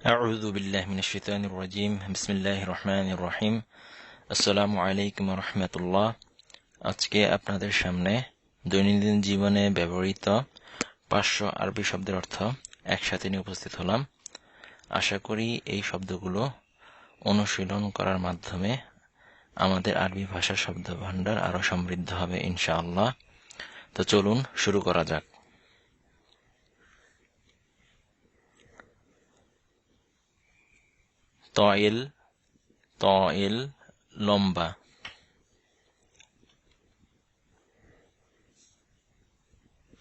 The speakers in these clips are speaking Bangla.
أعوذ بالله من الشيطان الرجيم بسم الله الرحمن الرحيم আসসালামু আলাইকুম রহমতুল্লাহ। আজকে আপনাদের সামনে দৈনন্দিন জীবনে ব্যবহৃত 500 আরবি শব্দের অর্থ একসাথে নিয়ে উপস্থিত হলাম। আশা করি এই শব্দগুলো অনুশীলন করার মাধ্যমে আমাদের আরবি ভাষার শব্দ ভান্ডার আরো সমৃদ্ধ হবে ইনশাআল্লাহ। তো চলুন শুরু করা যাক। তয়েল লম্বা।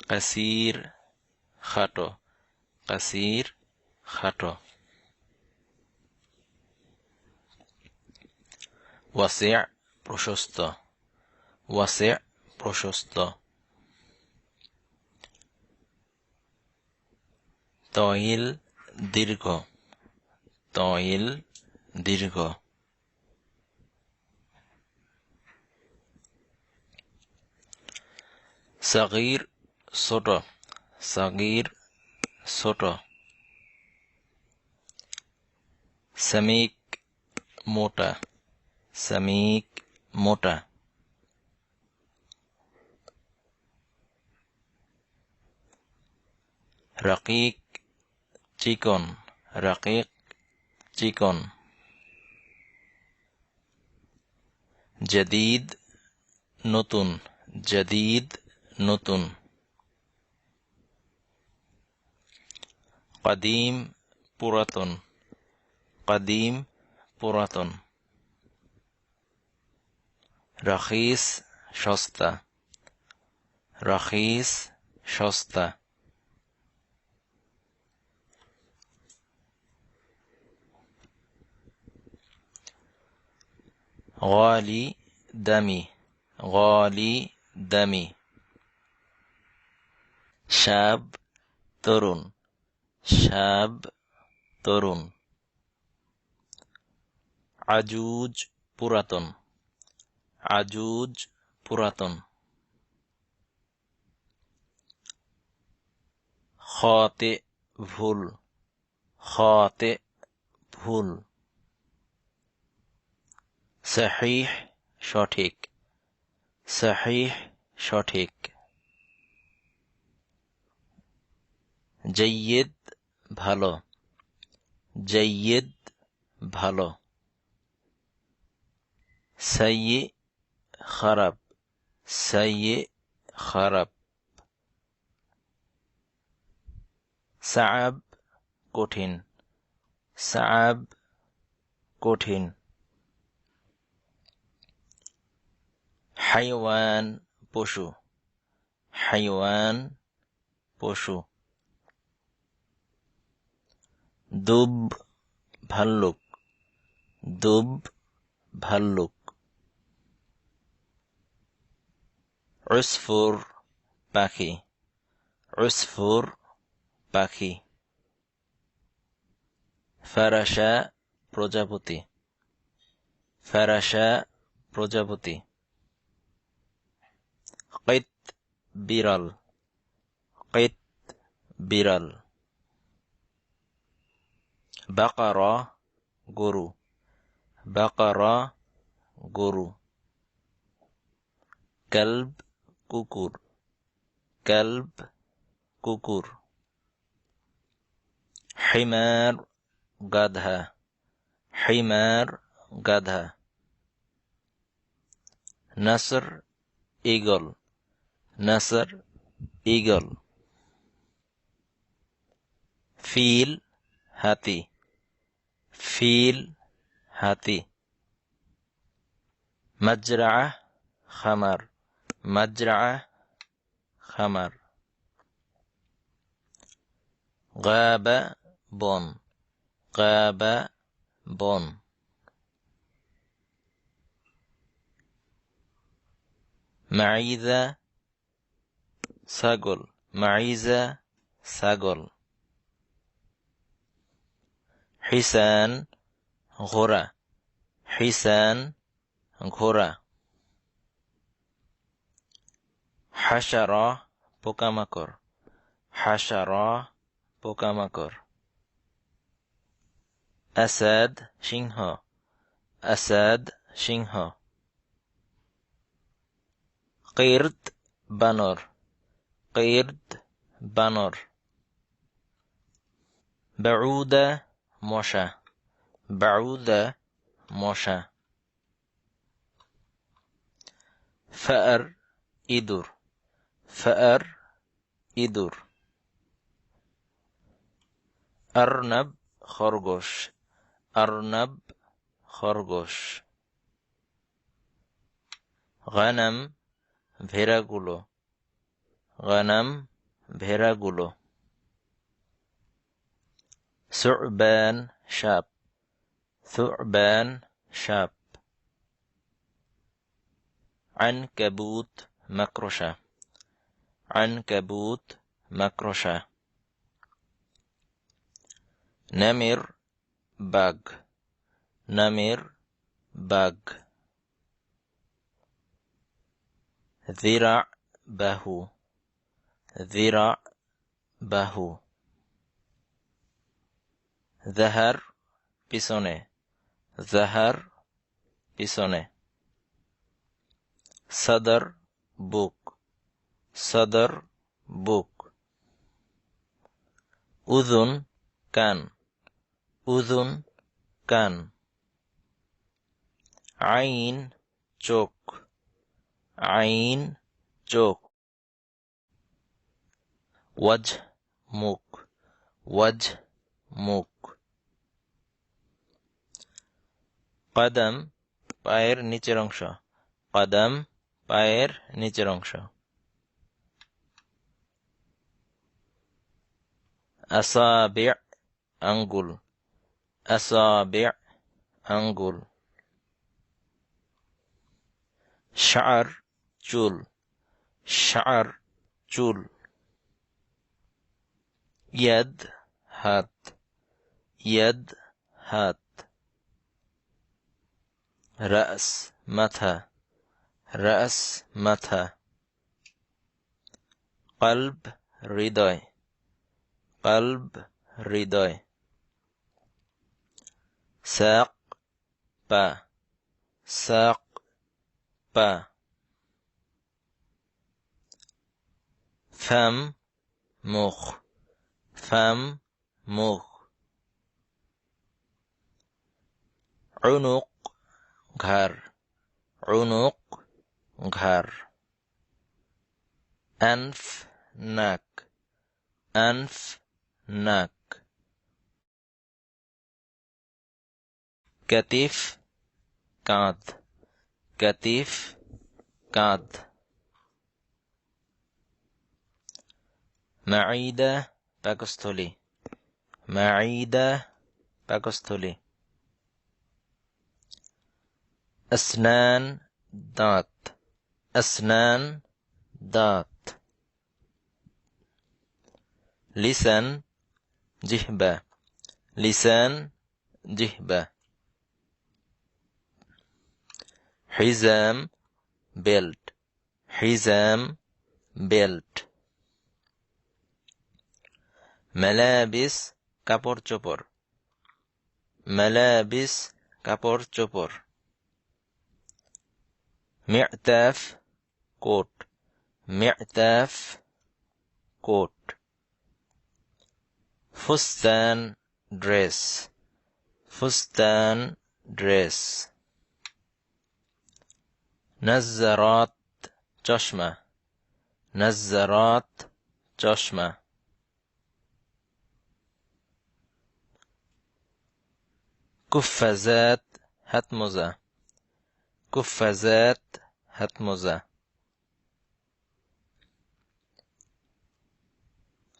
কাসির খাটো। ওয়াসি' প্রশস্ত। তইল দীর্ঘ। সগীর ছোট। সামিক মোটা। রকিক চিকন। জদীদ নতুন। কদিম পুরাতন। রখিস সস্তা। গালি দামি। শাব তরুণ। আজুজ পুরাতন। খাতে ভুল। সহিহ সঠিক। জাইয়্যিদ ভালো। সাইয়্যি খারাপ। সাআব কঠিন। হাইওয়ান পশু। দুব ভাল্লুক। উসফুর পাখি। ফারাশা প্রজাপতি। কিত বিড়াল। বাকারা গরু। কালব কুকুর। হিমার গাধা। নসর ঈগল। ফিল হাতি। মাজরাআ খামার। গাবা বন। মাইজা ছাগল। হিসান ঘোড়া। হাশারা পোকামাকড়। আসাদ সিংহ, আসাদ সিংহ। কিরদ বানর, কিরদ বানর। বাউদা মশা, বাউদা মশা। ফার ইঁদুর, ফার ইঁদুর। আরনাব খরগোশ, আরনাব খরগোশ। গানাম ভেড়াগুলো, গানাম ভেড়াগুলো। সুরবান সাপ, সুরবান সাপ। আনকাবুত মাকড়সা, আনকাবুত মাকড়সা। নামের বাঘ, নামের বাঘ। যিরা বাহু, যিরা বাহু। জাহার পিছনে, জাহার পিছনে। সদর বুক, সদর বুক। উযুন কান, উযুন কান। আইন চোখ, আইন চোখ। ওয়াজহ মুখ, ওয়াজহ মুখ। কদম পায়ের নিচের অংশ, কদম পায়ের নিচের অংশ। আসাবি' আঙ্গুল, আসাবি' আঙ্গুল। শা'r চুল, শা'r চুল। ইয়াদ হাত, ইয়াদ হাত। রাস মাথা, রাস মাথা। কলব হৃদয়, কলব হৃদয়। সাক পা, সাক পা। ফাম মুখ, ফাম মুখ। উনুক ঘাড়, উনুক ঘাড়। আনফ নাক, আনফ নাক। কাতিফ কাঁধ, কাতিফ কাঁধ। মাঈদা পাকস্থলী, মাঈদা পাকস্থলী। আসনান দাঁত, আসনান দাঁত। লিসান জিহবা, লিসান জিহবা। হিজাম বেল্ট, হিজাম বেল্ট। মালাবিস কাপড় চোপড়, মালাবিস কাপড় চোপড়। মি'তাফ কোট, মি'তাফ কোট। ফুস্তান ড্রেস, ফুস্তান ড্রেস। নজ্জারাত চশমা, নজ্জারাত চশমা। কুফাজাত হাত মোজা, কুফাজাত হাত মোজা।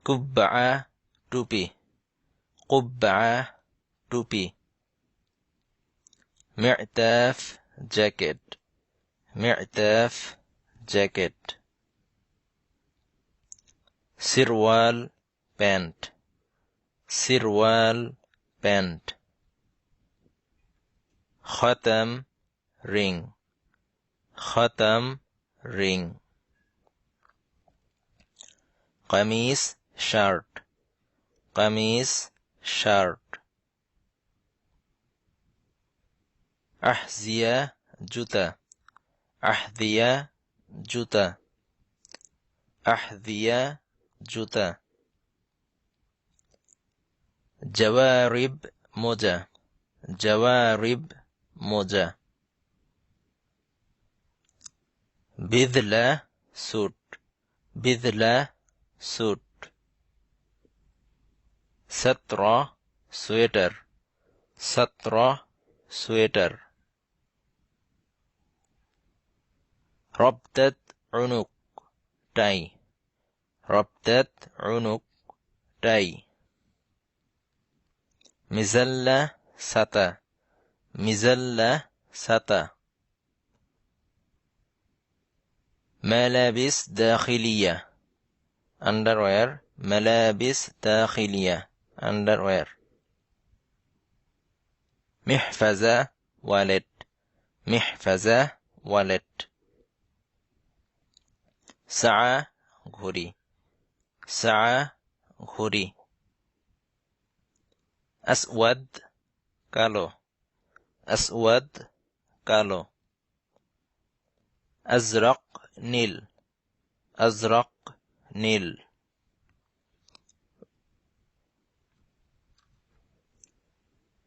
কুব্বাআ টুপি, কুব্বাআ টুপি। মি'তাফ জ্যাকেট, মি'তাফ জ্যাকেট। সিরওয়াল প্যান্ট, সিরওয়াল প্যান্ট। খতম রিং, খতম রিং। কামিজ শার্ট, কামিজ শার্ট। আহজিয়া জুতা, আহদিয়া জুতা, আহদিয়া জুতা। জাওয়ারিব মোজা, জাওয়ারিব মোজা। বিদলা স্যুট, বিদলা স্যুট। সতরা সোয়েটার, সতরা সোয়েটার। রবতাত উনুক টাই, রবতাত উনুক টাই। মিজাল্লা ছাতা, মিজাল্লা ছাতা। মালাবিস দাখিলিয়া আন্ডারওয়্যার, মালাবিস দাখিলিয়া আন্ডারওয়্যার। মিহফাজা ওয়ালেট, মিহফাজা ওয়ালেট। সা ঘড়ি, সা ঘড়ি। আসওয়াদ কালো, আসওয়াদ কালো। আজরাক নীল, আজরাক নীল।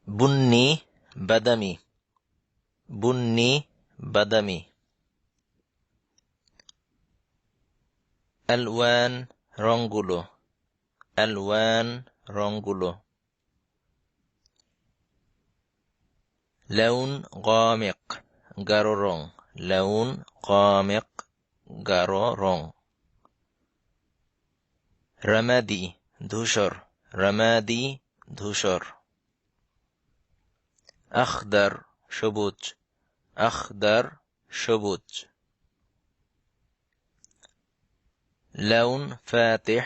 বুন্নি বাদামি, বুন্নি বাদামি। আলওয়ান রংগুলো, আলওয়ান রংগুলো। লাউন গামিক গাঢ় রং, লাউন গামিক গাঢ় রং। রামাদি ধূসর, রামাদি ধূসর। আখদার সবুজ, আখদার সবুজ। লাউন ফাতিহ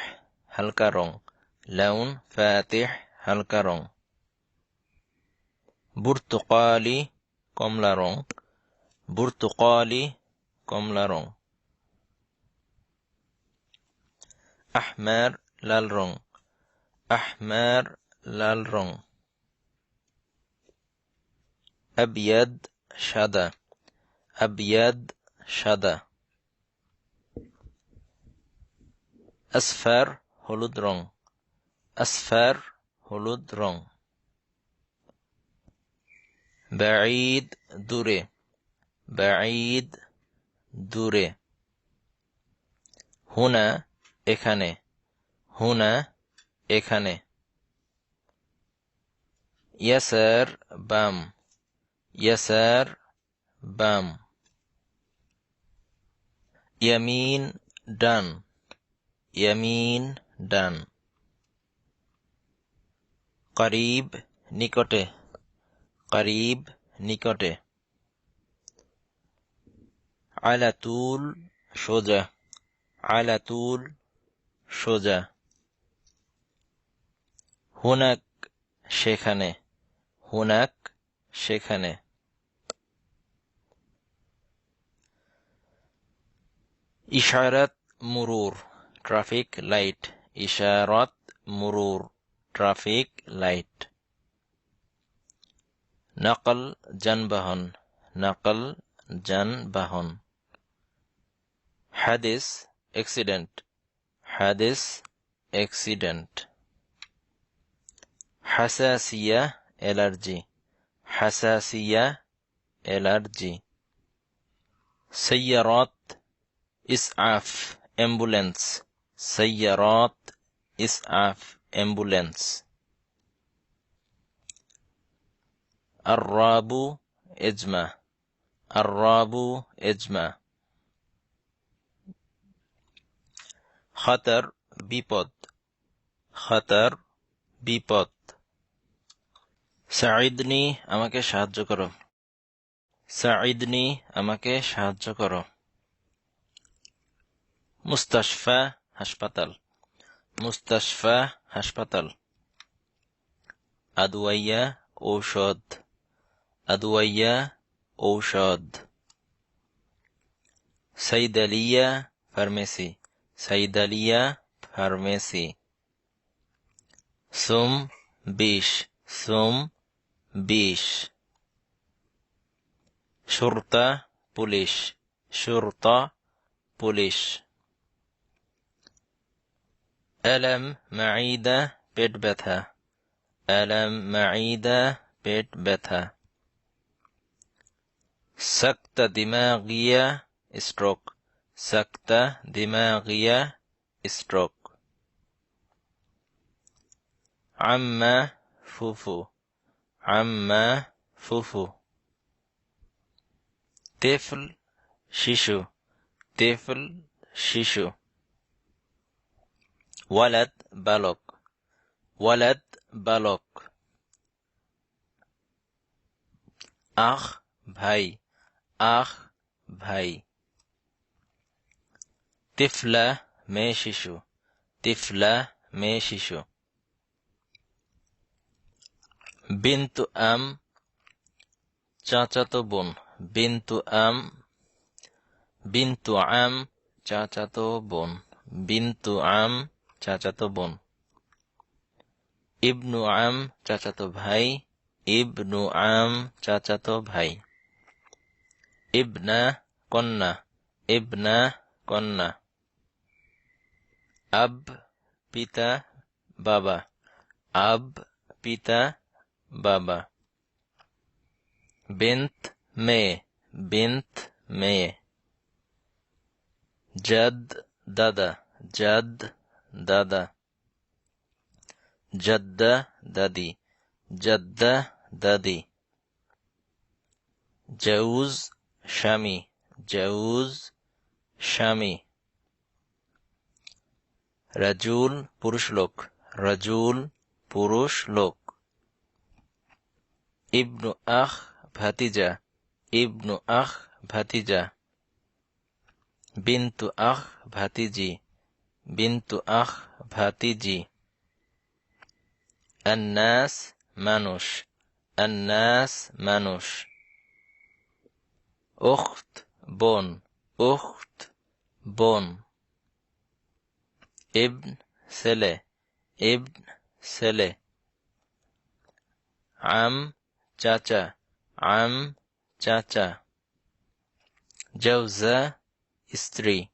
হালকা রং, লাউন ফাতিহ হালকা রং। বুর্তুকালি কমলা রং, বুর্তুকালি কমলা রং। আহমার লাল রং, আহমার লাল রং। আবিয়াদ সাদা, আবিয়াদ সাদা। আসফার হলুদ রং, আসফার হলুদ রং। বাঈদ দূরে, বাঈদ দূরে। হুনা এখানে, হুনা এখানে। ইয়াসার বাম, ইয়াসার বাম। ইয়ামিন ডান, ইয়ামিন ডান। করিব নিকটে, করিব নিকটে। আলাতুল সোজা, আলাতুল সোজা। হুনাক সেখানে, হুনাক সেখানে। ইশারাত মুরুর ট্রাফিক লাইট, ইশারাত মুরুর ট্রাফিক লাইট। নকল যানবাহন, নকল যানবাহন। হাদিস অ্যাক্সিডেন্ট, হাদিস অ্যাক্সিডেন্ট। হাসাসিয়া অ্যালার্জি, হাসাসিয়া অ্যালার্জি। সাইয়ারাত ইসআফ অ্যাম্বুলেন্স, সাইয়ারাত ইসআফ অ্যাম্বুলেন্স। আররাবু এজমা, আররাবু এজমা। খতর বিপদ, খতর বিপদ। সাঈদনি আমাকে সাহায্য করো, সাঈদনি আমাকে সাহায্য করো। মুস্তাশফা হাসপাতাল, মুস্তাশফা হাসপাতাল। আদওয়াইয়া ঔষধ, আদওয়াইয়া ঔষধ। সাইদালিয়া ফার্মেসি, সাইদালিয়া ফার্মেসি। সুম বিষ, সুম বিষ। শুরতা পুলিশ, শুরতা পুলিশ। আলাম মাঈদা পেট ব্যথা, আলাম মাঈদা পেট ব্যথা। সাকতা দিমাগিয়া স্ট্রোক, সাকতা দিমাগিয়া স্ট্রোক। আম্মা ফুফু, আম্মা ফুফু। তেফল শিশু, তেফল শিশু। ওয়ালাদ বালক, ওয়ালাদ বালক। আখ ভাই, আখ ভাই। তিফলা মেয়ে শিশু, তিফলা মেয়ে শিশু। বিন্তু আম চাচাতো বোন, বিন্তু আম, বিন্তু আম চাচাতো বোন, বিন্তু আম চাচাতো বোন। ইবনু আম চাচাতো ভাই, ইবনু আম চাচাতো ভাই। ইবনা কন্যা, ইবনা কন্যা। আব পিতা বাবা, আব পিতা বাবা। বিন্ত মেয়ে, বিন্ত মেয়ে। জাদ দাদা, জাদ দাদা। জাদ্দা দাদি, জাদ্দা দাদি। জাউজ স্বামী, জাউজ স্বামী। রাজুল পুরুষ লোক, রাজুল পুরুষ লোক। ইবনু আখ ভাতিজা, ইবনু আখ ভাতিজা। বিন্তু আখ ভাতিজি, বিন্তু আখ ভাতিজি। আন্নাস মানুষ, আন্নাস মানুষ। উখত বোন, উখত বোন। ইবন ছেলে, ইবন ছেলে। আম চাচা, আম চাচা। জাওজা স্ত্রী,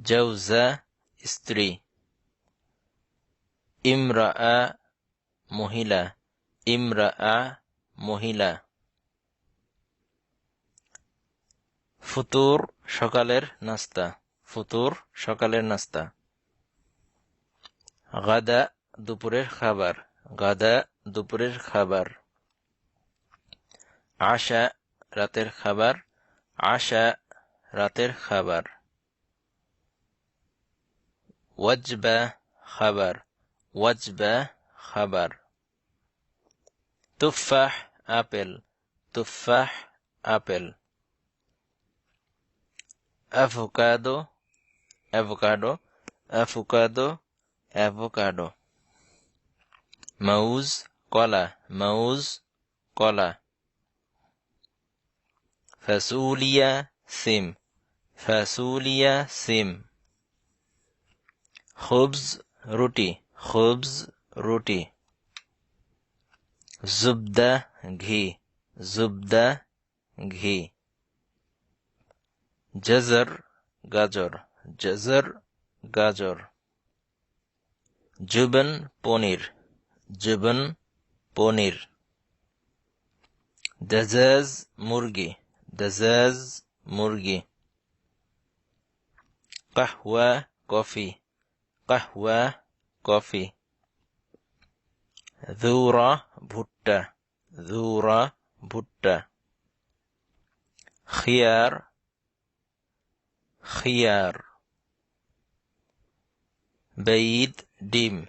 জাওজা স্ত্রী। ইমরাআ মহিলা, ইমরাআ মহিলা। ফুতুর সকালের নাস্তা, ফুতুর সকালের নাস্তা। গাদা দুপুরের খাবার, গাদা দুপুরের খাবার। আশা রাতের খাবার, আশা রাতের খাবার। ওয়াজবা খাবার, ওয়াজবা খাবার। তুফাহ আপেল, তুফাহ apple. Avocado, avocado, avocado, avocado. মাউজ কলা, মাউজ কলা। ফাসুলিয়া সিম, ফাসুলিয়া সিম। খুবজ রুটি, খুবজ রুটি। জুবদা ঘি, জুবদা ঘি। জজর গাজর, জজর গাজর। জুবন পনির, জুবন পনির। দাজাজ মুরগি, দাজাজ মুরগি। কাহওয়া কফি, কাহওয়া কফি। যুরা ভুট্টা, যুরা ভুট্টা। খিয়ার, খিয়ার। বাইদ ডিম,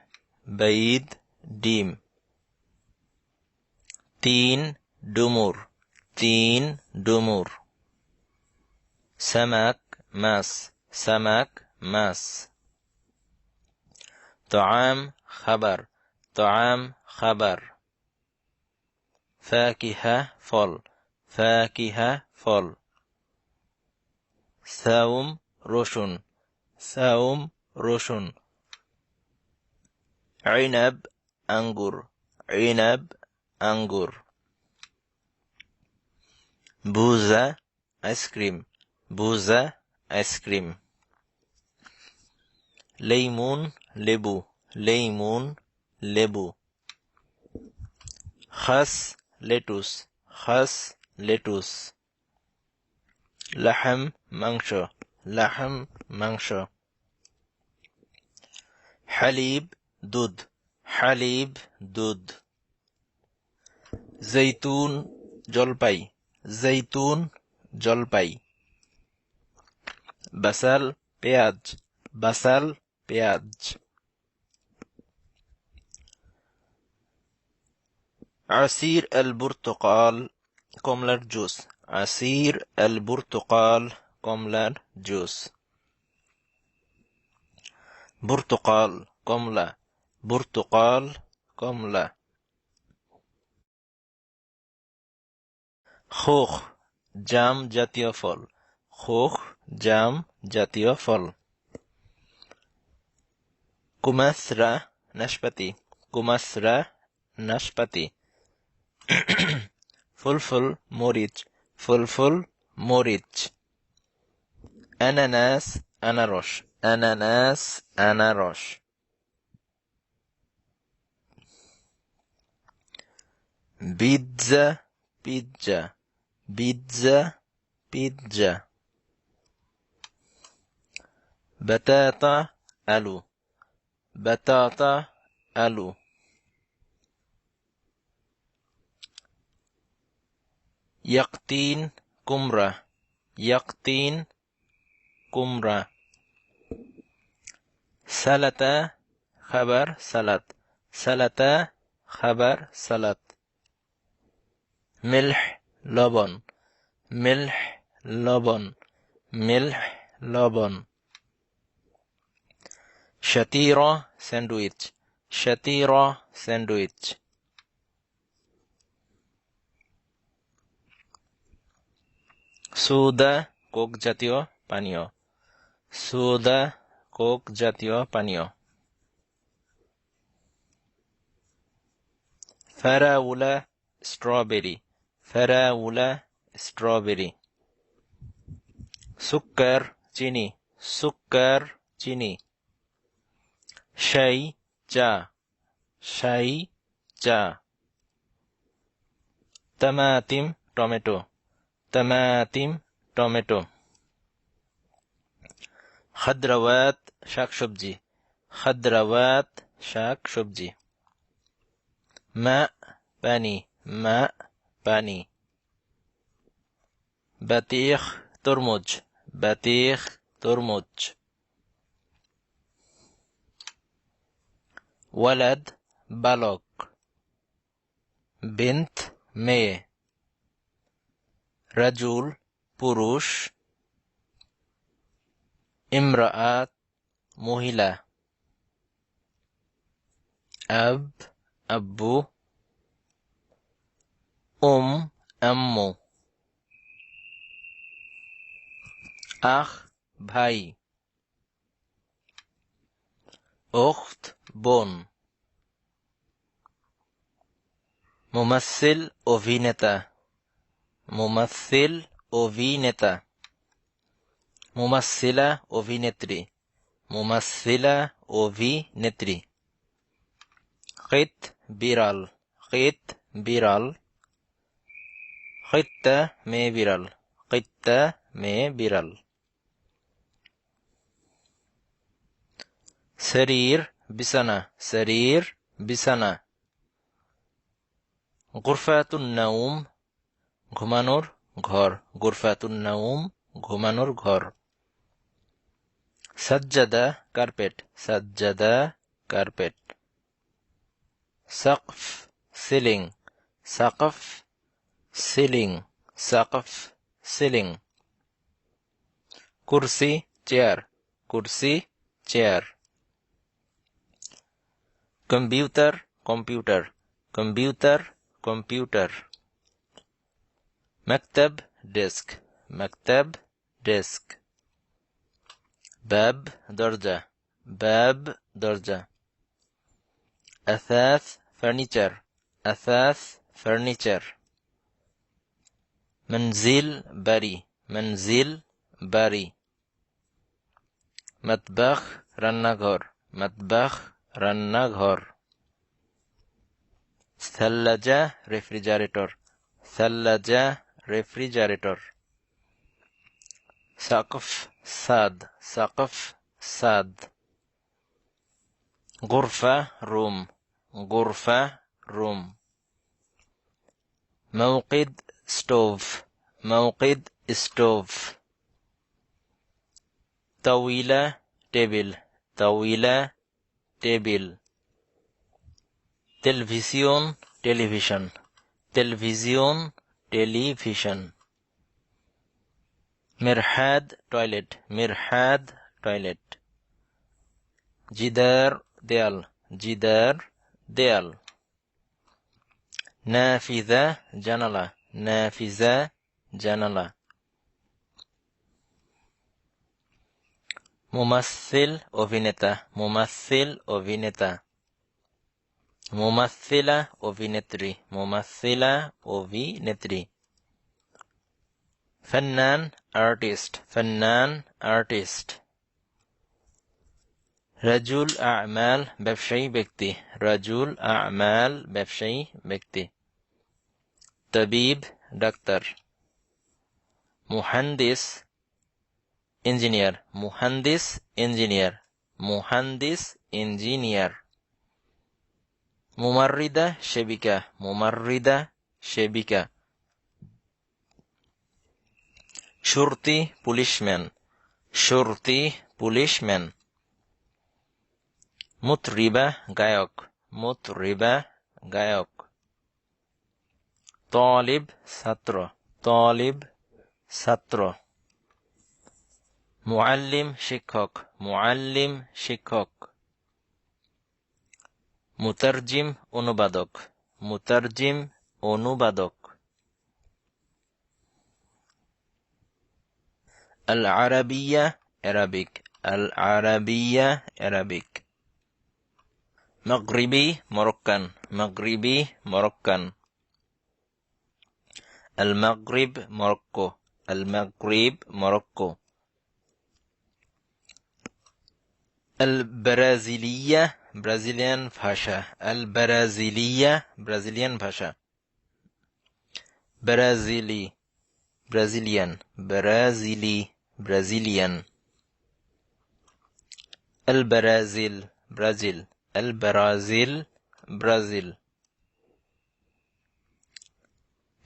বাইদ ডিম। তিন ডুমুর, তিন ডুমুর। সামাক মাছ, সামাক মাছ। طعام খাবার, طعام খাবার। ফাকিহা ফল, ফাকিহা ফল। সাউম রসুন, সাউম রসুন। ইনাব আঙ্গুর, ইনাব আঙ্গুর। বুজা আইসক্রিম, বুজা আইসক্রিম। লেইমুন লেবু, লেইমুন লেবু। খাস লেটুস, খাস লেটুস। লাহাম মাংস, লাহাম মাংস। হালিব দুধ, হালিব দুধ। জৈতুন জলপাই, জৈতুন জলপাই। বাসাল পেঁয়াজ, বাসাল পেঁয়াজ। عصير البرتقال কমলার জুস, عصير البرتقال কমলার জুস। برتقال কমলা, برتقال কমলা। খোখ জাম জাতীয় ফল, খোখ জাম জাতীয় ফল। কুমাসরা নাশপাতি, কুমাসরা নাশপাতি। ফুলফুল মরিচ, ফুলফুল মরিচ। আনানাস আনারস, আনানাস আনারস। Pizza pizza, pizza pizza. بطاطا আলু, بطاطا আলু। ইয়াকতিন কুমড়া, ইয়াকতিন কুমড়া। সালাতা খাবার সালাদ, সালাতা খাবার সালাদ। মিলহ লবণ, মিলহ লবণ, মিলহ লবণ। শাতিরা স্যান্ডউইচ, শাতিরা স্যান্ডউইচ। সোদা কোক জাতীয় পানীয়, সোদা কোক জাতীয় পানীয়। ফারাউলা স্ট্রবেরি, ফারাউলা স্ট্রবেরি। সুক্কার চিনি, সুক্কার চিনি। শাই চা, শাই চা। তামাতিম টমেটো, তামাতিম টমেটো। খাদ্রাওয়াত শাকসবজি, খাদ্রাওয়াত শাকসবজি। মা পানি, মা পানি। বাতিখ তরমুজ, বাতিখ তরমুজ। ওয়ালাদ বালক, বিন্ত মেয়ে। রাজুল পুরুষ। ইমরাআত মহিলা। আব আব্বু। আম্মু। আখ ভাই। উখত বোন। মুমাসসিল অভিনেতা, মুমাসসিল অভিনেতা। মুমাসসিলা অভিনেত্রী, মুমাসসিলা অভিনেত্রী। কিত বিড়াল, কিত বিড়াল। কিত্তা মেয়ে বিড়াল, কিত্তা মেয়ে বিড়াল। শরীর বিছানা, শরীর বিছানা। গুরফাতুন নাউম ঘুমানোর ঘর, গুরফাতুন নাউম ঘুমানোর ঘর। সাজ্জাদা কার্পেট, সাজ্জাদা কার্পেট। সাকফ সিলিং, সাকফ সিলিং, সাকফ সিলিং। কুরসি চেয়ার, কুরসি chair. Computer computer, computer computer. মক্তব ডেস্ক, মক্তব ডেস্ক। বাব দরজা, বাব দরজা। আসাস ফার্নিচার, আসাস ফার্নিচার। মঞ্জিল বাড়ি, মঞ্জিল বাড়ি। মতবাখ রান্নাঘর, মতবাখ রান্নাঘর। থাল্লাজা রেফ্রিজারেটর, থাল্লাজা রেফ্রিজারেটর। সাকফ সাদ, সাকফ সাদ। গুরফা রুম, গুরফা room. موقد ستوف، موقد ستوف। طاولة table, طاولة table. تلفزيون television, تلفزيون television. مرحاض toilet, مرحاض toilet. জিদার দেয়াল, জিদার দেয়াল। নাফিজা জানালা, নাফিজা জানালা। মুমাসসিল অভিনেতা, মুমাসসিল অভিনেতা। মুমাসসিলা অভিনেত্রী, মুমাসসিলা অভিনেত্রী। ফান্নান আর্টিস্ট, ফান্নান আর্টিস্ট। রাজুল আ'মাল ব্যবসায়ী ব্যক্তি, রাজুল আ'মাল ব্যবসায়ী ব্যক্তি। তবিব ডাক্তার। মুহান্দিস ইঞ্জিনিয়ার, মুহান্দিস ইঞ্জিনিয়ার, মুহান্দিস ইঞ্জিনিয়ার। মুমাররিদা সেবিকা, মুমাররিদা সেবিকা। শুরতি পুলিশম্যান, শুরতি পুলিশম্যান। মুতরিবা গায়ক, মুতরিবা গায়ক। তালিব ছাত্র, তালিব ছাত্র। মুআল্লিম শিক্ষক, মুআল্লিম শিক্ষক। মুতারজিম অনুবাদক, মুতারজিম অনুবাদক। Al Arabiya Arabic, Al Arabiya Arabic. মাগরিবি Moroccan, মাগরিবি Moroccan. আল মাগরিব মরক্কো, আল মাগরিব মরক্কো। আল ব্রাজিলিয়া ব্রাজিলিয়ান ভাষা, আল ব্রাজিলিয়া ব্রাজিলিয়ান ভাষা। ব্রাজিলি ব্রাজিলিয়ান, ব্রাজিলি ব্রাজিলিয়ান। আল ব্রাজিল ব্রাজিল, আল ব্রাজিল ব্রাজিল।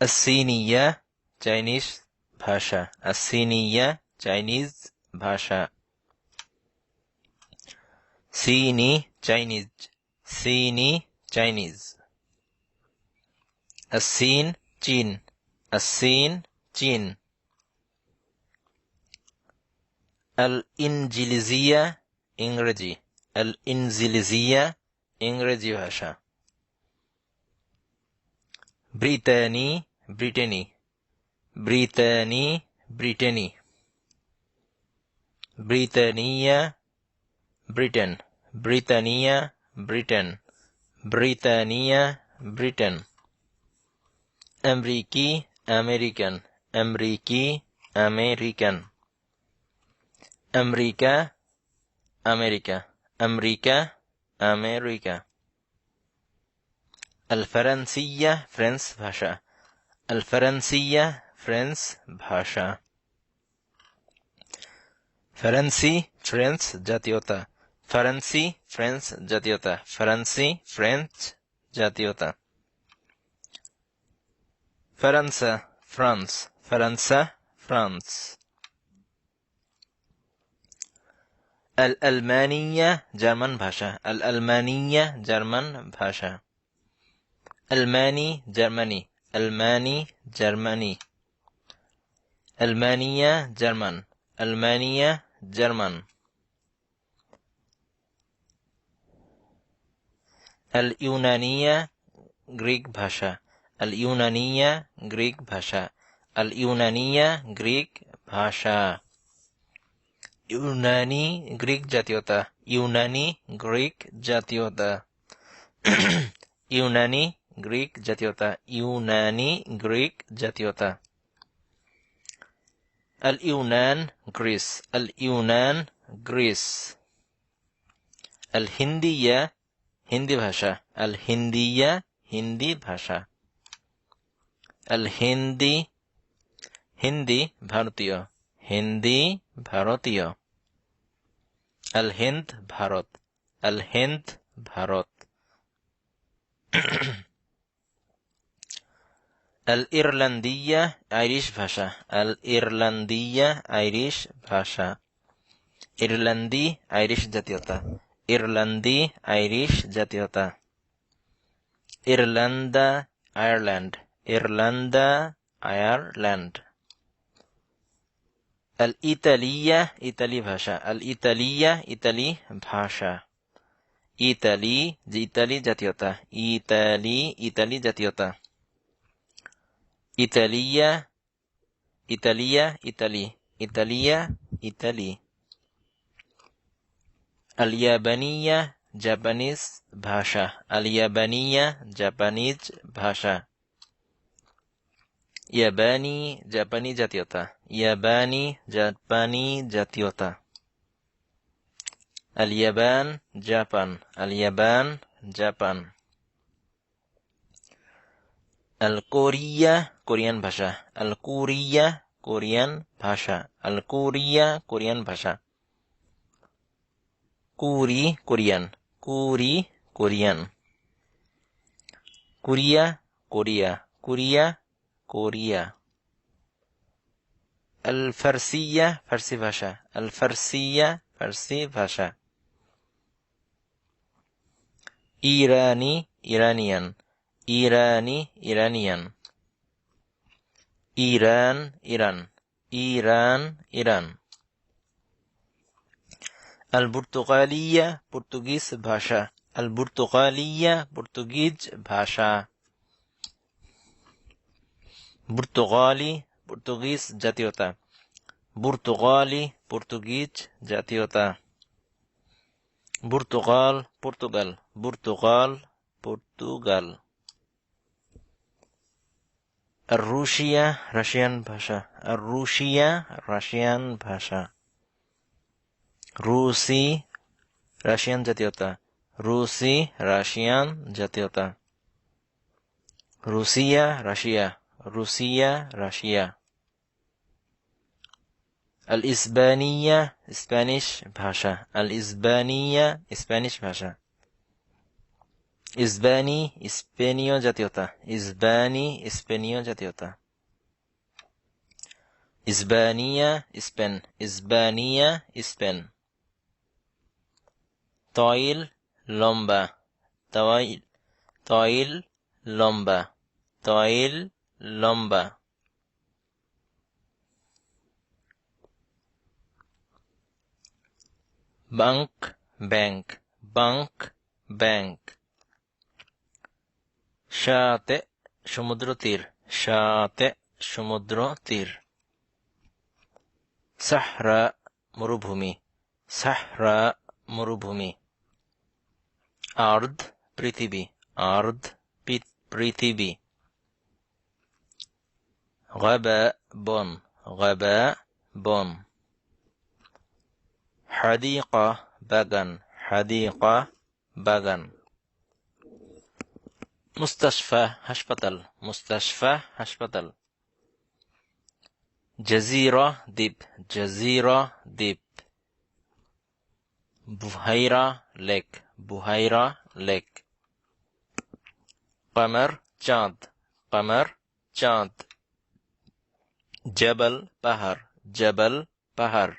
আসিনিয়া চাইনিজ ভাষা, আসিনিয়া চাইনিজ ভাষা। সিনি চাইনিজ, সিনি চাইনিজ। আসিন চীন, আসিন চীন। আল ইনজিলিজিয়া ইংরেজি, আল ইনজিলিজিয়া ইংরেজি ভাষা। ব্রিটানি ব্রিটেনি, ব্রিটানি ব্রিটেনি। ব্রিটানিয়া ব্রিটেন, ব্রিটানিয়া ব্রিটেন, ব্রিটানিয়া ব্রিটেন। আমেরিকি আমেরিকান, আমেরিকি আমেরিকান। আমেরিকা আমেরিকা, আমেরিকা আমেরিকা। আল ফরান্সিয়া ফ্রেঞ্চ ভাষা, আল ফরান্সিয়া ফ্রেঞ্চ ভাষা। ফরান্সি ফ্রেঞ্চ জাতীয়তা, ফরান্সি ফ্রেঞ্চ জাতীয়তা, ফরান্সি ফ্রেঞ্চ জাতীয়তা। ফরান্সা ফ্রান্স, ফরান্সা ফ্রান্স। আল আলমানিয়া জার্মান ভাষা, আল আলমানিয়া জার্মান ভাষা। আলমানি জার্মানি, আলমানি জার্মানি। আলমানিয়া জার্মান, আলমানিয়া জার্মান। আল ইউনানিয়া গ্রিক ভাষা, আল ইউনানিয়া গ্রিক ভাষা, আল ইউনানিয়া গ্রিক ভাষা। ইউনানি গ্রিক জাতীয়তা, ইউনানি গ্রিক জাতীয়তা। ইউনানি গ্রিক জাতীয়তা, ইউনানি গ্রিক জাতীয়তা। আল ইউনান গ্রিস, আল ইউনান গ্রিস। আল হিন্দিয়া হিন্দি ভাষা, আল হিন্দিয়া হিন্দি ভাষা। আল হিন্দি হিন্দি ভারতীয়, হিন্দি ভারতীয়। আল হিন্দ ভারত, আল হিন্দ ভারত। আল ইরল্যান্দিয়া আইরিশ ভাষা, আল ইরল্যান্দিয়া আইরিশ ভাষা। ইরল্যান্দি আইরিশ জাতীয়তা, ইরল্যান্দি আইরিশ জাতীয়তা। ইরল্যান্ডা আয়ারল্যান্ড, ইরল্যান্ডা আয়ারল্যান্ড। আল ইতালিয়া ইতালি ভাষা, আল ইতালিয়া ইতালি ভাষা। ইতালি যে ইতালি জাতীয়তা, ইতালি ইতালি জাতীয়তা। ইতালিয়া ইতালিয়া ইতালি, ইতালিয়া ইতালি। আল ইয়াবানিয়া জাপানিজ ভাষা, আল ইয়াবানিয়া জাপানিজ ভাষা। ইয়াবানি জাপানি জাতীয়তা, ইয়াবানি জাপানি জাতীয়তা। আল ইয়াবান জাপান, আল ইয়াবান জাপান। আল কোরিয়া কোরিয়ান ভাষা, আল কোরিয়া কোরিয়ান ভাষা, আল কোরিয়া কোরিয়ান ভাষা। কুরি কোরিয়ান, কুরি কোরিয়ান। কুরিয়া কোরিয়া, কুরিয়া কোরিয়া। আল ফার্সিয়া ফার্সি ভাষা, আল ফার্সিয়া ফার্সি ভাষা। ইরানি ইরানিয়ান, ইরানি ইরানিয়ান। ইরান ইরান, ইরান ইরান। আল পর্তুগালিয়া পর্তুগিজ ভাষা, আল পর্তুগালিয়া পর্তুগিজ ভাষা। পর্তুগালি পর্তুগিজ জাতীয়তা, পর্তুগালি পর্তুগিজ জাতীয়তা। পর্তুগাল পর্তুগাল, পর্তুগাল পর্তুগাল। আর রুশিয়া রাশিয়ান ভাষা, আর রুশিয়া রাশিয়ান ভাষা। রুসি রাশিয়ান জাতীয়তা, রুসি রাশিয়ান জাতীয়তা। রুসিয়া রাশিয়া, রুসিয়া রাশিয়া। আল ইসবানিয়া স্প্যানিশ ভাষা, আল ইসবানিয়া স্প্যানিশ ভাষা। ইসবানি স্পেনীয় জাতীয়তা, ইসবানি স্পেনীয় জাতীয়তা। ইসবানিয়া স্পেন, ইসবানিয়া স্পেন। তইল লম্বা, তইল তইল লম্বা, তইল লম্বা। বাঙ্ক ব্যাংক, বাঙ্ক ব্যাংক। শাতে সমুদ্র তীর, শাতে সমুদ্র তীর। সাহরা মরুভূমি, সাহরা মরুভূমি। আর্দ পৃথিবী, আর্দ পৃথিবী। গাবা বন, গাবা বন। হাদিকা বাগান, হাদিকা বাগান। মুস্তাশফা হাসপাতাল, মুস্তাশফা হাসপাতাল। জাজিরা দ্বীপ, জাজিরা দ্বীপ। Bahira lake, Bahira lake. কমর চাঁদ, কমর চাঁদ। জবল পাহাড়, জবল পাহাড়।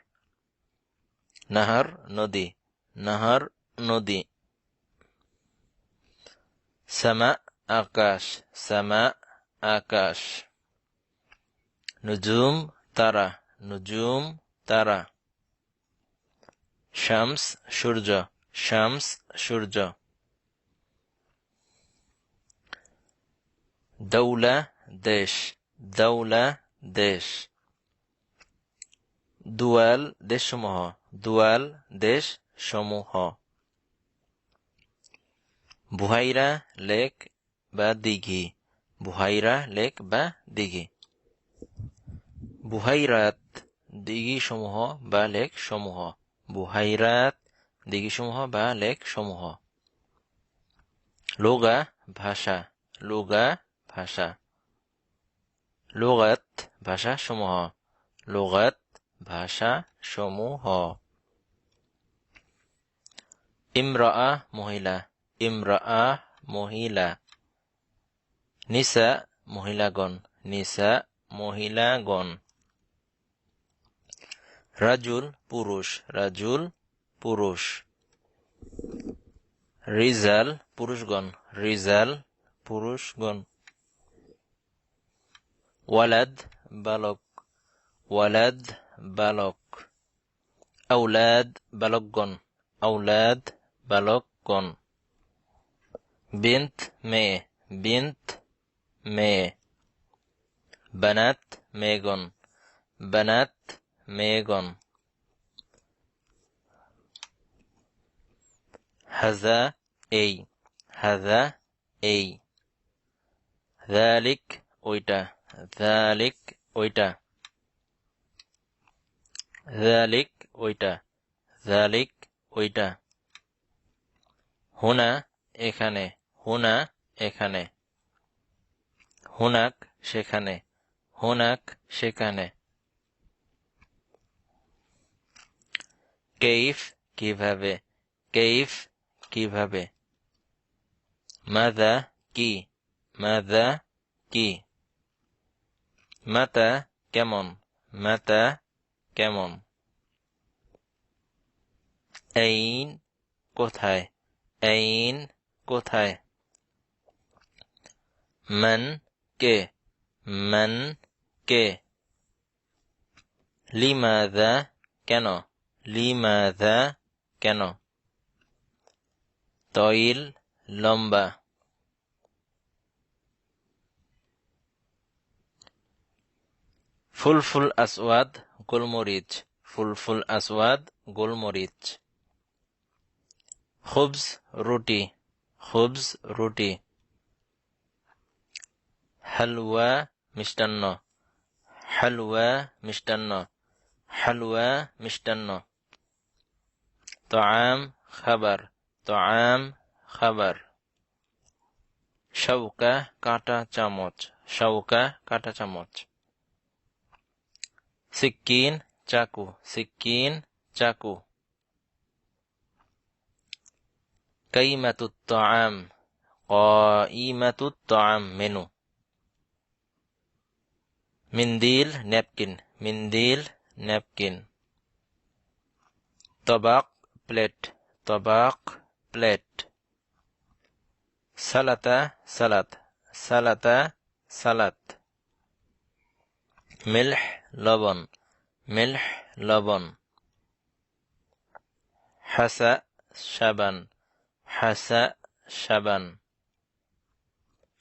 নাহার নদী, নাহার নদী। সামা আকাশ, সামা আকাশ। নুজুম তারা, নুজুম তারা। শামস সূর্য, শামস সূর্য। দৌলা দেশ, দৌলা দেশ। দুয়াল দেশসমূহ, দুয়াল দেশ সমূহ। বুহাইরা লেক বা দিঘি, বুহাইরা লেক বা দিঘি। বুহাইরাত দিঘিসমূহ বা লেক সমূহ। বুহাইরাত দিঘিসমূহ বা লেক সমূহ। লুগা ভাষা, লুগা ভাষা। লুগাত ভাষা সমূহ, লুগাত ভাষা সমূহ। ইমরাআ মহিলা, ইমরাআ মহিলা। নিসা মহিলাগণ, নিসা মহিলাগণ। রাজুল পুরুষ, রাজুল পুরুষ। রিজাল পুরুষগণ, রিজাল পুরুষগণ। ওয়ালাদ বালক, ওয়ালাদ বালক। আওলাদ বালকগণ, আওলাদ বালকগণ। বিনত মেয়ে, বিনত মেয়ে। বানাত মেয়েগণ, বানাত মেয়েগণ। হাজা এই, হাজা এই। যালিক ওইটা, যালিক ওইটা। যালিক ওইটা, যালিক ওইটা। হুনা এখানে, হুনা এখানে। হুনাক সেখানে, হুনাক সেখানে। কেইফ কিভাবে, কেইফ কিভাবে। মাযা কি, মাযা কি। মাতা কেমন, মাতা কেমন। আইন কোথায়, আইন কোথায়। মান কে, মান কে। লিমাযা কেন, লিমাযা কেন। তইল লম্বা। ফুলফুল আসওয়াদ গোলমরিচ, ফুলফুল আসওয়াদ গোলমরিচ। খুবজ রুটি, খুবজ রুটি। হালওয়া মিষ্টান্ন, হালওয়া মিষ্টান্ন, হালওয়া মিষ্টান্ন। তাআম খাবার, তাআম খাবার। শাউকা কাঁটা চামচ, শাউকা কাঁটা চামচ। সিক্কিন চাকু, সিক্কিন চাকু। কাইমাতুত তাআম, কাইমাতুত তাআম মেনু। মিন্দিল ন্যাপকিন, মিন্দিল ন্যাপকিন। তবাক প্লেট, তবাক প্লেট। সালাতা সালাত, সালাতা সালাত। মিলহ লবণ, মিলহ লবণ। হাসা সাবান, হাসা সাবান।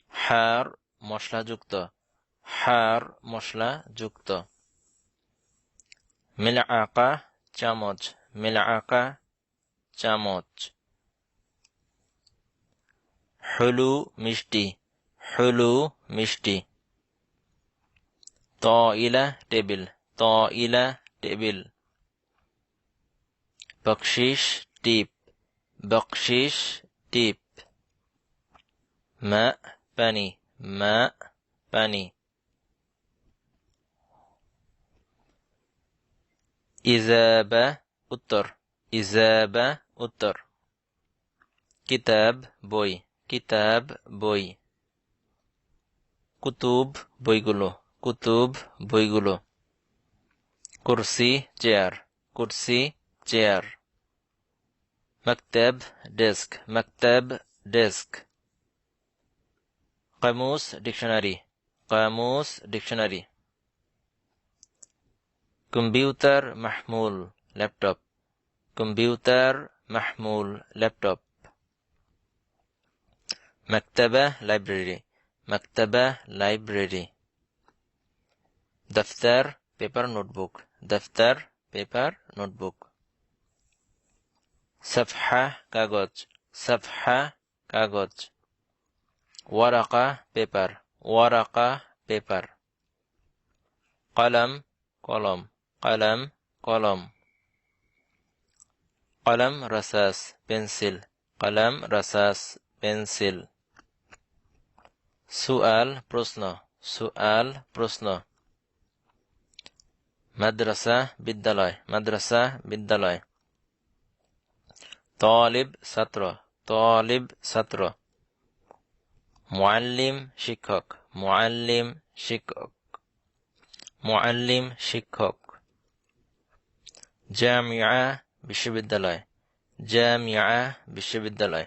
হার মশলাযুক্ত, হার মশলাযুক্ত। মিলআকা চামচ, মিলআকা চামচ। হুলু মিষ্টি, হুলু মিষ্টি। তাইলা টেবিল, তাইলা টেবিল। বকশিশ টিপ, বকশিশ টিপ। মা পানি, মা পানি। ইজাবা উত্তর, ইজাবা উত্তর। কিতাব বই, কিতাব বই। কুতুব বইগুলো, কুতুব বইগুলো। কুরসি চেয়ার, কুরসি চেয়ার। মকতব ডেস্ক, মকতব ডেস্ক। কামুস ডিকশনারি, কামুস ডিকশনারি। কম্পিউটার মাহমুল ল্যাপটপ, কম্পিউটার মাহমুল ল্যাপটপ। মাকতাবা লাইব্রেরি, মাকতাবা লাইব্রেরি। দফতর পেপার নোটবুক, দফতর পেপার নোটবুক। সফহা কাগজ, সফহা কাগজ। ওয়ারাকা পেপার, ওয়ারাকা পেপার। কলম কলম, قلم قلم قلم رصاص পেন্সিল قلم رصاص পেন্সিল সুআল প্রশ্ন সুআল প্রশ্ন মাদ্রাসা বিদ্যালয় মাদ্রাসা বিদ্যালয় তালিব ছাত্র তালিব ছাত্র মুআল্লিম শিক্ষক মুআল্লিম শিক্ষক মুআল্লিম শিক্ষক জামিআ বিশ্ববিদ্যালয় জামিআ বিশ্ববিদ্যালয়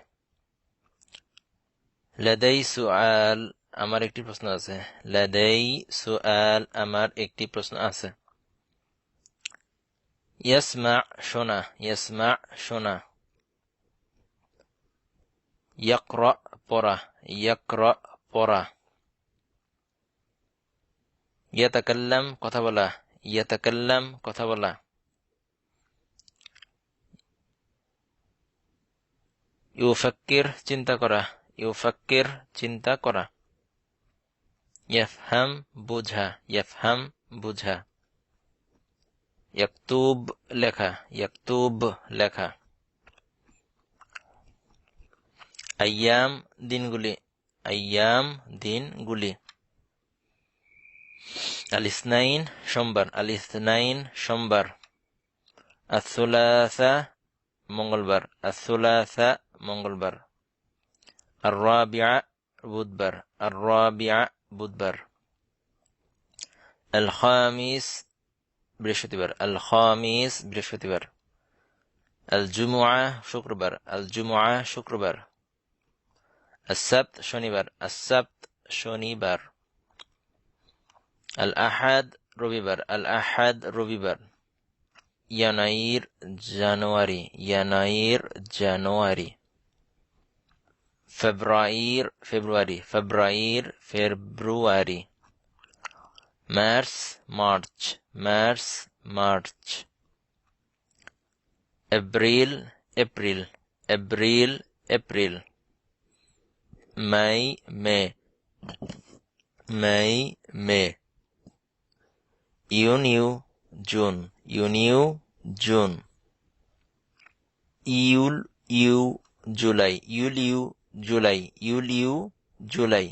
লাদাই সুআল আমার একটি প্রশ্ন আছে লাদাই সুআল আমার একটি প্রশ্ন আছে ইয়াসমা শোনা ইয়াসমা শোনা ইয়াকরা পড়া ইয়াকরা পড়া ইয়াতাকাল্লাম কথা বলা ইয়াতাকাল্লাম কথা বলা ইউফাক্কির চিন্তা করা ইউফাক্কির চিন্তা করা ইয়াফহাম বুঝা ইয়াফহাম বুঝা ইয়াকতুব লেখা ইয়াকতুব লেখা আইয়াম দিনগুলি আইয়াম দিনগুলি আল-ইসনাইন সোমবার আল-ইসনাইন সোমবার আস-সুলাসা মঙ্গলবার আস-সুলাসা মঙ্গলবার আর-রাবিআ বুধবার আর-রাবিআ বুধবার আল-খামিস বৃহস্পতিবার আল-খামিস বৃহস্পতিবার আল-জুমুআ শুক্রবার আল-জুমুআ শুক্রবার আস-সাবত শনিবার আস-সাবত শনিবার আল-আহাদ রবিবার আল-আহাদ রবিবার ইয়ানাইর জানুয়ারি ইয়ানাইর January February February February February March March March March April April April April May May May May ইউনিউ জুন ইউনিউ জুন ইউল ইউ জুলাই ইউলিউ জুলাই ইউলিউ জুলাই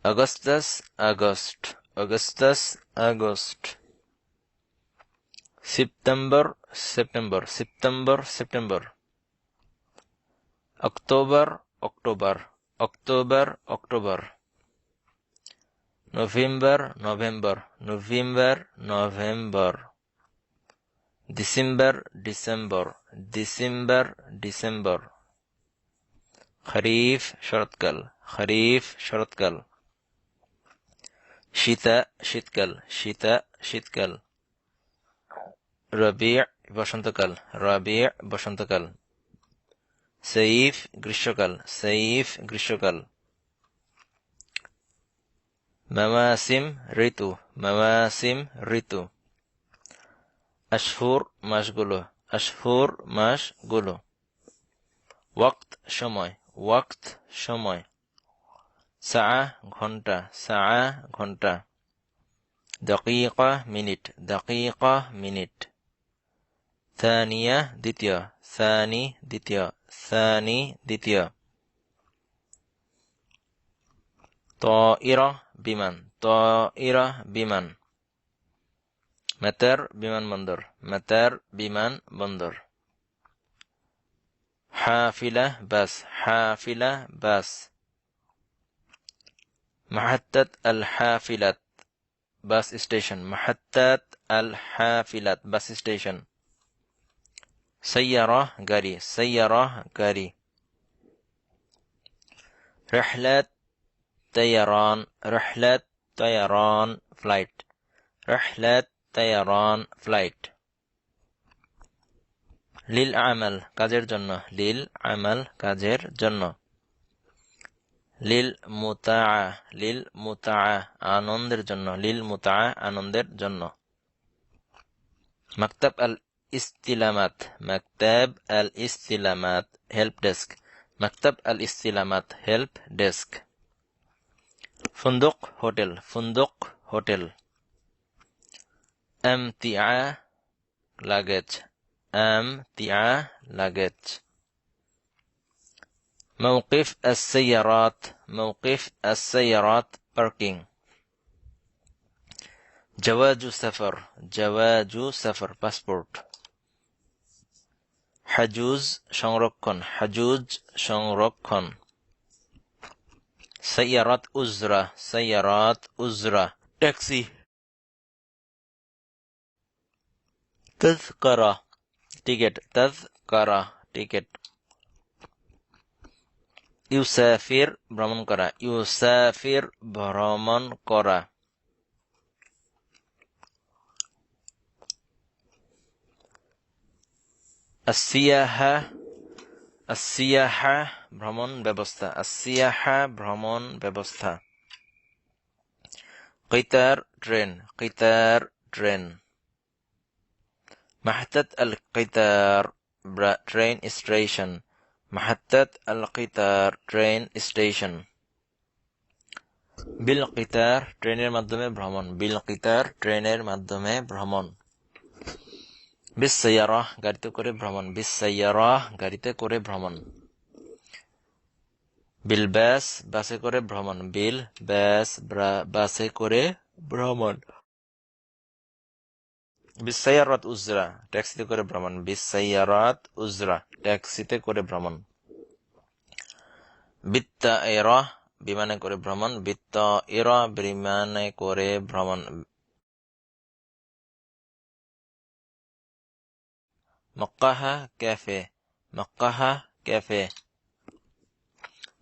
আগস্টাস আগস্ট আগস্টাস August September September September September October October October October November November November November December December December December খরিফ শরৎকাল খরিফ শরৎকাল শীতা শীতকাল শীতা শীতকাল রবি' বসন্তকাল রবি' বসন্তকাল সাইফ গ্রীষ্মকাল সাইফ গ্রীষ্মকাল মাওয়াসিম ঋতু মাওয়াসিম ঋতু আশহুর মাসগুলো আশহুর মাসগুলো ওয়াক্ত সময় ওয়াক্ত সময় সাআ ঘন্টা সাআ ঘন্টা দাকিকা মিনিট দাকিকা মিনিট থানিয়া দ্বিতীয় সানি দ্বিতীয় সানি দ্বিতীয় তাইরা বিমান তাইরা বিমান মাতার বিমানবন্দর মাতার বিমানবন্দর হাফিলা বাস হাফিলা বাস মাহাত্তাত আল হাফিলাত বাস স্টেশন মাহাত্তাত আল হাফিলাত বাস স্টেশন সাইয়ারা গাড়ি সাইয়ারা গাড়ি রহলাত طيران رحلة طيران فلايت رحلة طيران فلايت للعمل কাজের জন্য للعمل কাজের জন্য للمتعة আনন্দের জন্য للمتعة আনন্দের জন্য مكتب الاستلامات مكتب الاستلامات help desk مكتب الاستلامات help desk ফুন্দুক হোটেল ফুন্দুক হোটেল আমতিয়া লাগেজ, আমতিয়া লাগেজ। موقف السيارات، موقف السيارات parking. جواز سفر، جواز سفر passport. হাজুজ সংরক্ষণ, হাজুজ সংরক্ষণ। সাইয়ারাত উজরা, সাইয়ারাত উজরা ট্যাক্সি। তাযকারা টিকেট, তাযকারা টিকেট। ইউসাফির ভ্রমণ করা, ইউসাফির ভ্রমণ করা। আসিয়াহা, আসিয়াহা ভ্রমণ ব্যবস্থা, আসিয়াহা ভ্রমণ ব্যবস্থা। কিতার ট্রেন, কিতার ট্রেন। মাহতাত আল কিতার ট্রেন স্টেশন, মাহতাত আল কিতার ট্রেন স্টেশন। বিল কিতার ট্রেনের মাধ্যমে ভ্রমণ, বিল কিতার ট্রেনের মাধ্যমে ভ্রমণ। বিসাইয়ারা গাড়িতে করে ভ্রমণ, বিসাইয়ারা গাড়িতে করে ভ্রমণ। বিল বাস বাসে করে ভ্রমণ, বিল বাস বাসে করে ভ্রমণ। বিসাইয়ারাত উজরা ট্যাক্সিতে করে ভ্রমণ, বিসাইয়ারাত উজরা ট্যাক্সিতে করে ভ্রমণ। বিত্তাইরা বিমানে করে ভ্রমণ, বিত্তাইরা বিমানে করে ভ্রমণ। মক্কাহা ক্যাফে, মক্কাহা ক্যাফে।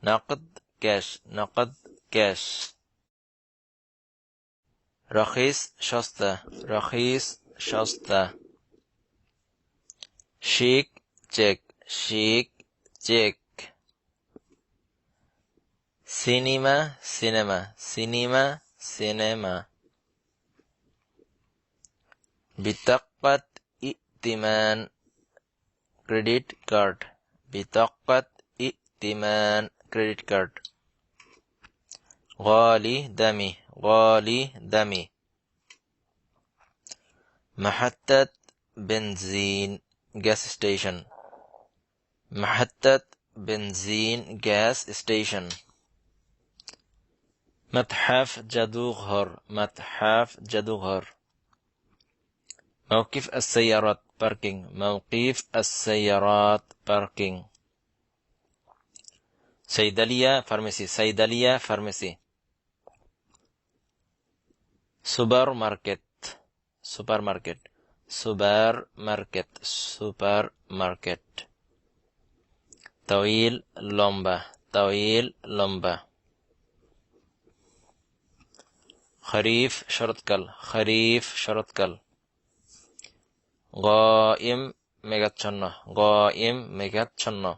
নকদ ক্যাশ, নকদ ক্যাশ। রখিস সস্তা, রখিস সস্তা। শিক চেক, শিক cheque. Cinema, cinema, cinema, cinema. বিতাক্কাত ইতিমান ক্রেডিট কার্ড, বিতাক্কাত ইতিমান ক্রেডিট কার্ড। গালি দামি, গালি দামি। মাহাত্তাত বেনজিন গ্যাস স্টেশন, মাহাত্তাত বেনজিন গ্যাস স্টেশন। মতহাফ জাদুঘর, মতহাফ জাদুঘর। موقف السيارات parking, موقف السيارات parking. صيدلية فارماسي, صيدلية فارماسي. سوبر ماركت, سوبر ماركت, سوبر ماركت, سوبر ماركت. طويل لمبا, طويل لمبا. خريف شرطكل, خريف شرطكل. গায়ম মেঘাচ্ছন্ন, গায়ম মেঘাচ্ছন্ন।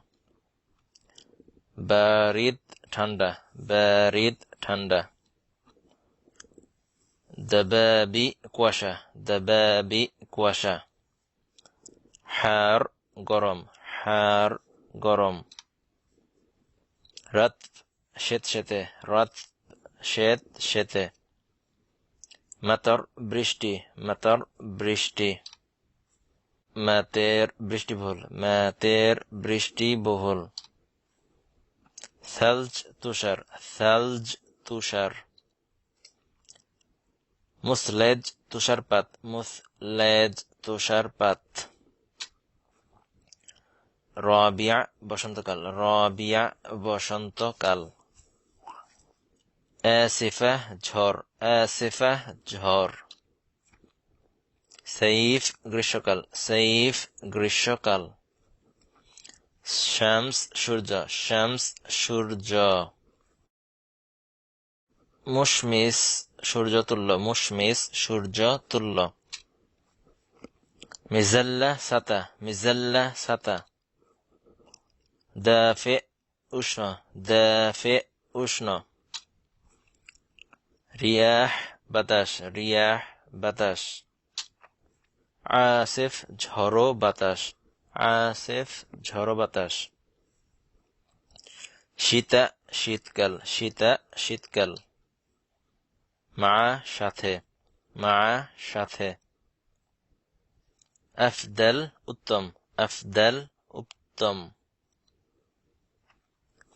বারিদ ঠান্ডা, বারিদ ঠান্ডা। দাবাবি কুয়াশা, দাবাবি কুয়াশা। হার গরম, হার গরম। রাত শীত শীতে, রাত শীত শীতে। মাতর বৃষ্টি, মাতর বৃষ্টি। মাতের বৃষ্টিবহুল, মাতের বৃষ্টিবহুল। থালজ তুষার, থালজ তুষার। মুসলেজ তুষারপাত, মুসলেজ তুষারপাত। রাবিয়া বসন্তকাল, রাবিয়া বসন্তকাল। আসিফা ঝড়, আসিফা ঝড়। সাইফ গ্রীষ্মকাল, সাইফ গ্রীষ্মকাল। শামস সূর্য, শামস সূর্য। মুশমিস সূর্যতুল্য, মুশমিস সূর্যতুল্য। মিজাল্লা ছাতা, মিজাল্লা ছাতা। দাফে উষ্ণ, দাফে উষ্ণ। রিয়াহ বাতাস, রিয়াহ বাতাস। আসিফ ঝড়ো বাতাস, আসিফ ঝড়ো বাতাস। শীতা শীতকাল, শীতা শীতকাল। মা সাথে, মা সাথে। আফদাল উত্তম, আফদাল উত্তম।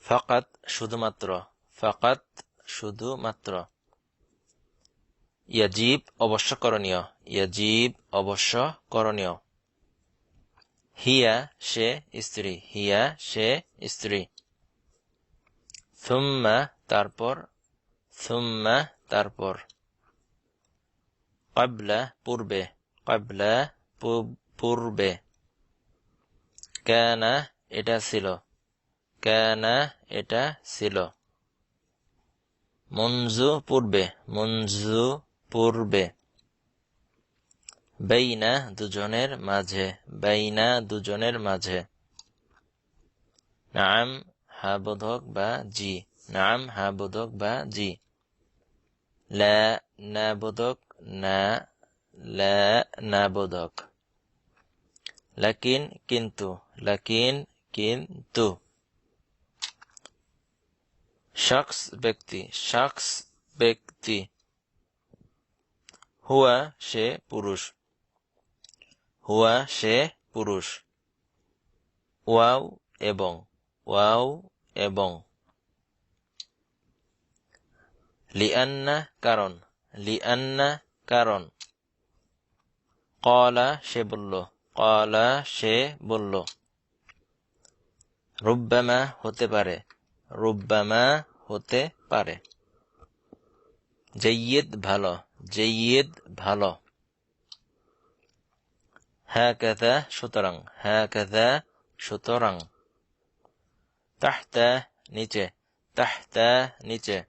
ফাকাত শুধুমাত্র, ফাকাত শুধুমাত্র। ইয়াজিব অবশ্য করণীয়, ইয়াজিব অবশ্য করণীয়। হিয়া সে স্ত্রী, হিয়া সে স্ত্রী। সুম্মা তারপর, সুম্মা তারপর। ক্বাবলা পূর্বে, ক্বাবলা পূর্বে। কানা এটা ছিল, কানা এটা ছিল। মুনজু পূর্বে, মুনজু পূর্বে। বাইনা দুজনের মাঝে, বাইনা দুজনের মাঝে। নাম হা বোধক বা জি, নাম হা বোধক বা জি। লা না বোধক না, লা না বোধক। লাকিন কিন্তু, লাকিন কিন্তু। শখস ব্যক্তি, শখস ব্যক্তি। হুয়া সে পুরুষ, হুয়া সে পুরুষ। ওয়াও এবং, ওয়াও এবং। লিআন্না কারণ, লিআন্না কারণ। ক্বালা সে বলল, ক্বালা সে বলল। রুব্বামা হতে পারে, রুব্বামা হতে পারে। জাইয়িদ ভালো, জাইয়িদ ভালো। হাকাযা সুতরাং, হাকাযা সুতরাং। তাহতা নিচে, তাহতা নিচে।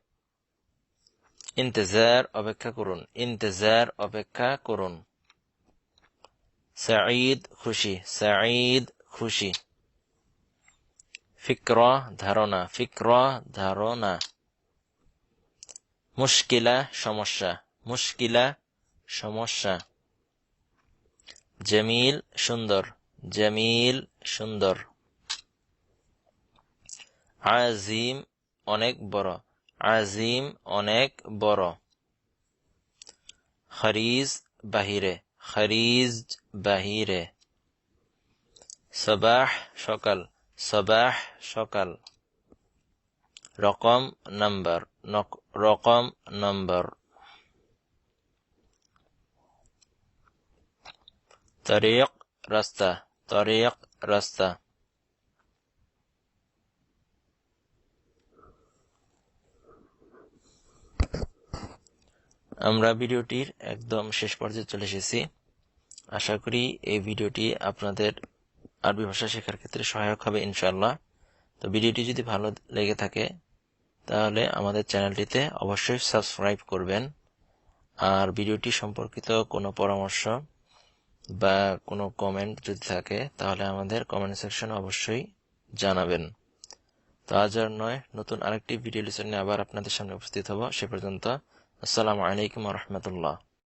ইন্তজার অপেক্ষা করুন, ইন্তজার অপেক্ষা করুন। সাঈদ খুশি, সাঈদ খুশি। ফিকরা ধারণা, ফিকরা ধারণা। মুশকিলা সমস্যা, মুশকিলা সমস্যা। জামিল সুন্দর, জামিল সুন্দর। আজিম অনেক বড়, আজিম অনেক বড়। খারিজ বাহিরে, খারিজ বাহিরে। সবাহ সকাল, সবাহ সকাল। রকম নাম্বার, রকম নাম্বার। তরিক রাস্তা, তরিক রাস্তা। আমরা ভিডিওটির একদম শেষ পর্যায়ে চলে এসেছি। আশা করি এই ভিডিওটি আপনাদের আরবি ভাষা শেখার ক্ষেত্রে সহায়ক হবে ইনশাআল্লাহ। তো ভিডিওটি যদি ভালো লেগে থাকে তাহলে আমাদের চ্যানেলটিতে অবশ্যই সাবস্ক্রাইব করবেন। আর ভিডিওটি সম্পর্কিত কোনো পরামর্শ বা কোনো কমেন্ট যদি থাকে তাহলে আমাদের কমেন্ট সেকশনে অবশ্যই জানাবেন। তো আজ আর নয়, নতুন আরেকটি ভিডিও লেসন নিয়ে আবার আপনাদের সামনে উপস্থিত হব। সে পর্যন্ত আসসালামু আলাইকুম ওয়া রাহমাতুল্লাহ।